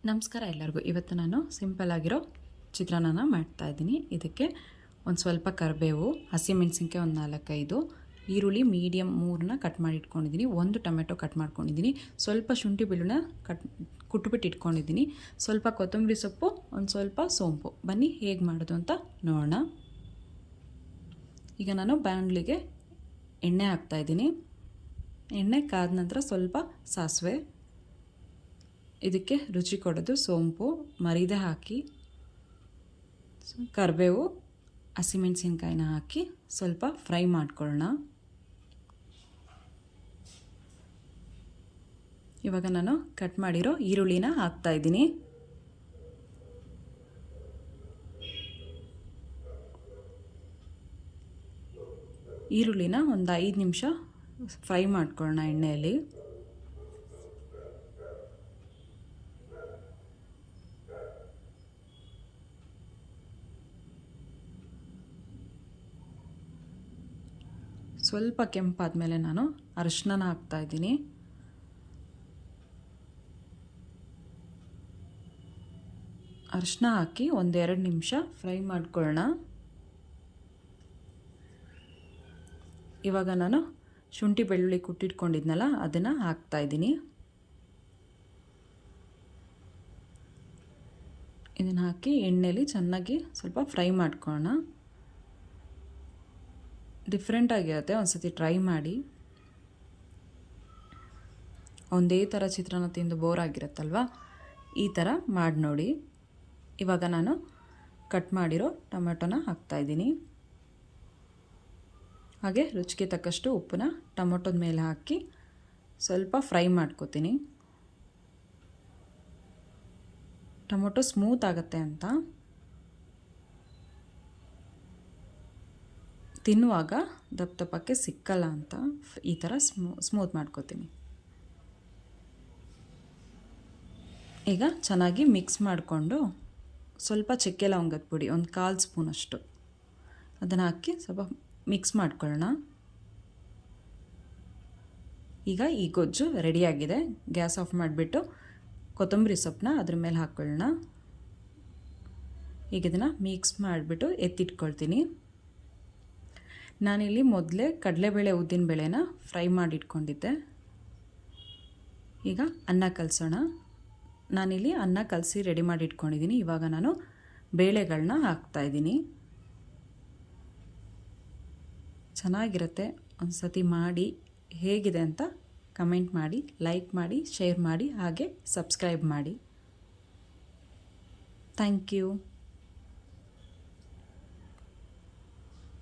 ನಮಸ್ಕಾರ ಎಲ್ಲರಿಗೂ. ಇವತ್ತು ನಾನು ಸಿಂಪಲ್ ಆಗಿರೋ ಚಿತ್ರಾನ್ನ ಮಾಡ್ತಾ ಇದ್ದೀನಿ. ಇದಕ್ಕೆ ಒಂದು ಸ್ವಲ್ಪ ಕರಿಬೇವು, ಹಸಿಮೆಣಸಿನ್ಕಾಯಿ ಒಂದು 4-5, ಈರುಳ್ಳಿ ಮೀಡಿಯಮ್ 3 ಕಟ್ ಮಾಡಿ ಇಟ್ಕೊಂಡಿದ್ದೀನಿ, 1 ಟೊಮೆಟೊ ಕಟ್ ಮಾಡ್ಕೊಂಡಿದ್ದೀನಿ, ಸ್ವಲ್ಪ ಶುಂಠಿ ಬೆಳ್ಳುಳ್ಳಿನ ಕುಟ್ಬಿಟ್ಟು ಇಟ್ಕೊಂಡಿದ್ದೀನಿ, ಸ್ವಲ್ಪ ಕೊತ್ತಂಬರಿ ಸೊಪ್ಪು, ಒಂದು ಸ್ವಲ್ಪ ಸೋಂಪು. ಬನ್ನಿ ಹೇಗೆ ಮಾಡೋದು ಅಂತ ನೋಡೋಣ. ಈಗ ನಾನು ಬಾಣಲಿಗೆ ಎಣ್ಣೆ ಹಾಕ್ತಾಯಿದ್ದೀನಿ. ಎಣ್ಣೆ ಕಾದ ನಂತರ ಸ್ವಲ್ಪ ಸಾಸಿವೆ, ಇದಕ್ಕೆ ರುಚಿ ಕೊಡೋದು ಸೋಂಪು, ಮರಿದೆ ಹಾಕಿ, ಕರಿಬೇವು, ಹಸಿಮೆಣಸಿನ್ಕಾಯಿನ ಹಾಕಿ ಸ್ವಲ್ಪ ಫ್ರೈ ಮಾಡ್ಕೊಳ್ಳೋಣ. ಇವಾಗ ನಾನು ಕಟ್ ಮಾಡಿರೋ ಈರುಳ್ಳಿನ ಹಾಕ್ತಾಯಿದ್ದೀನಿ. ಈರುಳ್ಳಿನ ಒಂದು 5 ನಿಮಿಷ ಫ್ರೈ ಮಾಡ್ಕೊಳ್ಳೋಣ ಎಣ್ಣೆಯಲ್ಲಿ. ಸ್ವಲ್ಪ ಕೆಂಪಾದ ಮೇಲೆ ನಾನು ಅರಿಶಿನ ಹಾಕ್ತಾಯಿದ್ದೀನಿ. ಅರಿಶಿನ ಹಾಕಿ 1-2 ನಿಮಿಷ ಫ್ರೈ ಮಾಡ್ಕೊಳ್ಳೋಣ. ಇವಾಗ ನಾನು ಶುಂಠಿ ಬೆಳ್ಳುಳ್ಳಿ ಕುಟ್ಟಿಟ್ಕೊಂಡಿದ್ನಲ್ಲ ಅದನ್ನು ಹಾಕ್ತಾಯಿದ್ದೀನಿ. ಇದನ್ನು ಹಾಕಿ ಎಣ್ಣೆಯಲ್ಲಿ ಚೆನ್ನಾಗಿ ಸ್ವಲ್ಪ ಫ್ರೈ ಮಾಡ್ಕೊಳ್ಳೋಣ. ಡಿಫ್ರೆಂಟಾಗಿರುತ್ತೆ, ಒಂದು ಸತಿ ಟ್ರೈ ಮಾಡಿ. ಒಂದೇ ಥರ ಚಿತ್ರಾನ್ನ ತಿಂದು ಬೋರ್ ಆಗಿರುತ್ತಲ್ವ, ಈ ಥರ ಮಾಡಿ ನೋಡಿ. ಇವಾಗ ನಾನು ಕಟ್ ಮಾಡಿರೋ ಟೊಮೆಟೊನ ಹಾಕ್ತಾಯಿದ್ದೀನಿ. ಹಾಗೆ ರುಚಿಗೆ ತಕ್ಕಷ್ಟು ಉಪ್ಪನ್ನ ಟೊಮೆಟೊದ ಮೇಲೆ ಹಾಕಿ ಸ್ವಲ್ಪ ಫ್ರೈ ಮಾಡ್ಕೋತೀನಿ. ಟೊಮೆಟೊ ಸ್ಮೂತ್ ಆಗುತ್ತೆ ಅಂತ, ತಿನ್ನುವಾಗ ದಪ್ಪಕ್ಕೆ ಸಿಕ್ಕಲ್ಲ ಅಂತ ಈ ಥರ ಸ್ಮೂತ್ ಮಾಡ್ಕೋತೀನಿ. ಈಗ ಚೆನ್ನಾಗಿ ಮಿಕ್ಸ್ ಮಾಡಿಕೊಂಡು ಸ್ವಲ್ಪ ಚಕ್ಕೆ ಲವಂಗದ ಪುಡಿ ಒಂದು 1/4 ಸ್ಪೂನಷ್ಟು ಅದನ್ನು ಹಾಕಿ ಸ್ವಲ್ಪ ಮಿಕ್ಸ್ ಮಾಡ್ಕೊಳ್ಳೋಣ. ಈಗ ಈ ಗೊಜ್ಜು ರೆಡಿಯಾಗಿದೆ. ಗ್ಯಾಸ್ ಆಫ್ ಮಾಡಿಬಿಟ್ಟು ಕೊತ್ತಂಬರಿ ಸೊಪ್ಪನ್ನ ಅದ್ರ ಮೇಲೆ ಹಾಕ್ಕೊಳ್ಳೋಣ. ಈಗ ಇದನ್ನು ಮಿಕ್ಸ್ ಮಾಡಿಬಿಟ್ಟು ಎತ್ತಿಟ್ಕೊಳ್ತೀನಿ. ನಾನಿಲ್ಲಿ ಮೊದಲೇ ಕಡಲೆಬೇಳೆ ಉದ್ದಿನಬೇಳೆನ ಫ್ರೈ ಮಾಡಿಟ್ಕೊಂಡಿದ್ದೆ. ಈಗ ಅನ್ನ ಕಲಸೋಣ. ನಾನಿಲ್ಲಿ ಅನ್ನ ಕಲಸಿ ರೆಡಿ ಮಾಡಿ ಇಟ್ಕೊಂಡಿದ್ದೀನಿ. ಇವಾಗ ನಾನು ಬೇಳೆಗಳನ್ನ ಹಾಕ್ತಾಯಿದ್ದೀನಿ. ಚೆನ್ನಾಗಿರುತ್ತೆ, ಒಂದು ಸತಿ ಮಾಡಿ ಹೇಗಿದೆ ಅಂತ ಕಮೆಂಟ್ ಮಾಡಿ, ಲೈಕ್ ಮಾಡಿ, ಶೇರ್ ಮಾಡಿ, ಹಾಗೆ ಸಬ್ಸ್ಕ್ರೈಬ್ ಮಾಡಿ. Thank you.